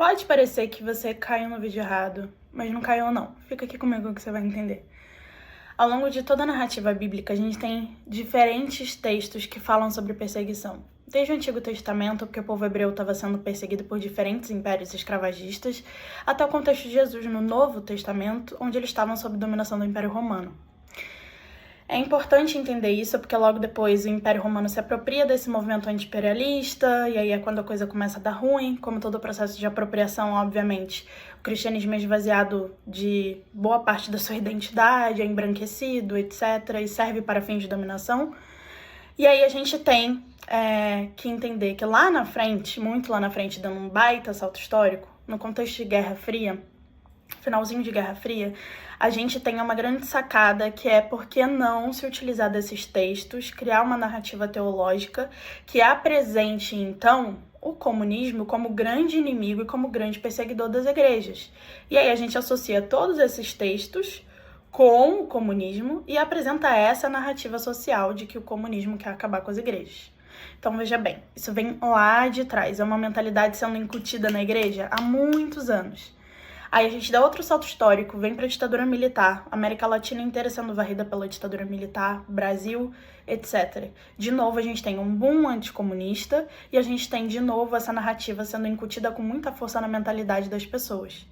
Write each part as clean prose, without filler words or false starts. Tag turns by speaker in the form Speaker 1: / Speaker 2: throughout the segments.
Speaker 1: Pode parecer que você caiu no vídeo errado, mas não caiu não. Fica aqui comigo que você vai entender. Ao longo de toda a narrativa bíblica, a gente tem diferentes textos que falam sobre perseguição. Desde o Antigo Testamento, porque o povo hebreu estava sendo perseguido por diferentes impérios escravagistas, até o contexto de Jesus no Novo Testamento, onde eles estavam sob dominação do Império Romano. É importante entender isso porque logo depois o Império Romano se apropria desse movimento anti-imperialista, e aí é quando a coisa começa a dar ruim, como todo o processo de apropriação, obviamente. O cristianismo é esvaziado de boa parte da sua identidade, é embranquecido, etc., e serve para fins de dominação. E aí a gente tem que entender que lá na frente, muito lá na frente, dando um baita salto histórico, no contexto de Guerra Fria, finalzinho de Guerra Fria, a gente tem uma grande sacada que é por que não se utilizar desses textos, criar uma narrativa teológica que apresente, então, o comunismo como grande inimigo e como grande perseguidor das igrejas. E aí a gente associa todos esses textos com o comunismo e apresenta essa narrativa social de que o comunismo quer acabar com as igrejas. Então, veja bem, isso vem lá de trás, é uma mentalidade sendo incutida na igreja há muitos anos. Aí a gente dá outro salto histórico, vem para a ditadura militar, América Latina inteira sendo varrida pela ditadura militar, Brasil, etc. De novo, a gente tem um boom anticomunista e a gente tem, de novo, essa narrativa sendo incutida com muita força na mentalidade das pessoas.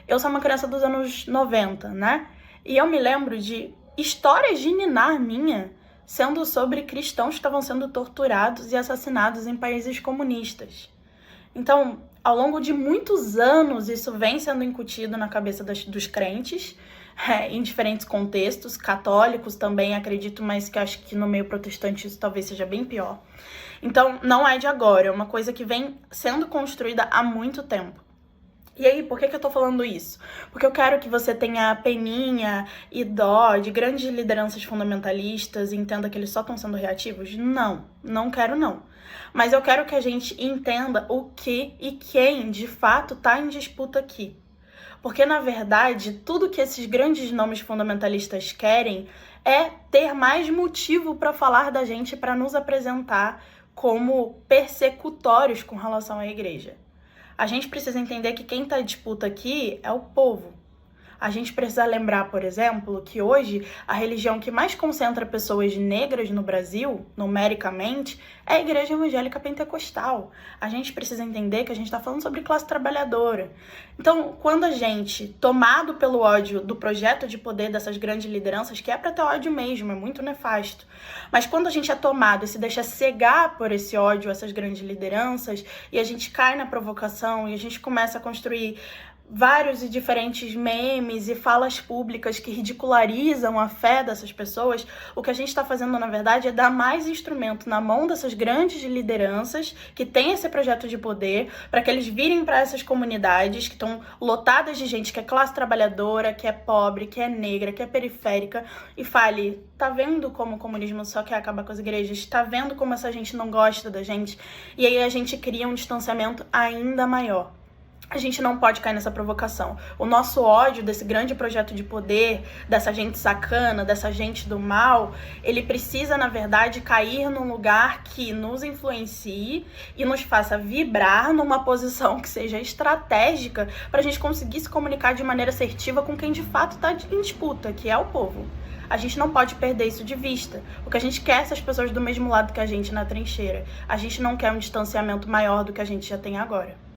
Speaker 1: Eu sou uma criança dos anos 90, né? E eu me lembro de histórias de ninar minha sendo sobre cristãos que estavam sendo torturados e assassinados em países comunistas. Então, ao longo de muitos anos, isso vem sendo incutido na cabeça dos crentes, em diferentes contextos, católicos também, acredito, mas que acho que no meio protestante isso talvez seja bem pior. Então, não é de agora, é uma coisa que vem sendo construída há muito tempo. E aí, por que eu tô falando isso? Porque eu quero que você tenha peninha e dó de grandes lideranças fundamentalistas e entenda que eles só estão sendo reativos? Não, não quero não. Mas eu quero que a gente entenda o que e quem, de fato, tá em disputa aqui. Porque, na verdade, tudo que esses grandes nomes fundamentalistas querem é ter mais motivo para falar da gente, para nos apresentar como persecutórios com relação à igreja. A gente precisa entender que quem está em disputa aqui é o povo. A gente precisa lembrar, por exemplo, que hoje a religião que mais concentra pessoas negras no Brasil, numericamente, é a Igreja Evangélica Pentecostal. A gente precisa entender que a gente está falando sobre classe trabalhadora. Então, quando a gente, tomado pelo ódio do projeto de poder dessas grandes lideranças, que é para ter ódio mesmo, é muito nefasto, mas quando a gente é tomado e se deixa cegar por esse ódio, essas grandes lideranças, e a gente cai na provocação e a gente começa a construir vários e diferentes memes e falas públicas que ridicularizam a fé dessas pessoas, o que a gente está fazendo, na verdade, é dar mais instrumento na mão dessas grandes lideranças que têm esse projeto de poder, para que eles virem para essas comunidades que estão lotadas de gente que é classe trabalhadora, que é pobre, que é negra, que é periférica, e fale: tá vendo como o comunismo só quer acabar com as igrejas? Tá vendo como essa gente não gosta da gente? E aí a gente cria um distanciamento ainda maior. A gente não pode cair nessa provocação. O nosso ódio desse grande projeto de poder, dessa gente sacana, dessa gente do mal, ele precisa, na verdade, cair num lugar que nos influencie e nos faça vibrar numa posição que seja estratégica para a gente conseguir se comunicar de maneira assertiva com quem de fato está em disputa, que é o povo. A gente não pode perder isso de vista, porque a gente quer essas pessoas do mesmo lado que a gente na trincheira. A gente não quer um distanciamento maior do que a gente já tem agora.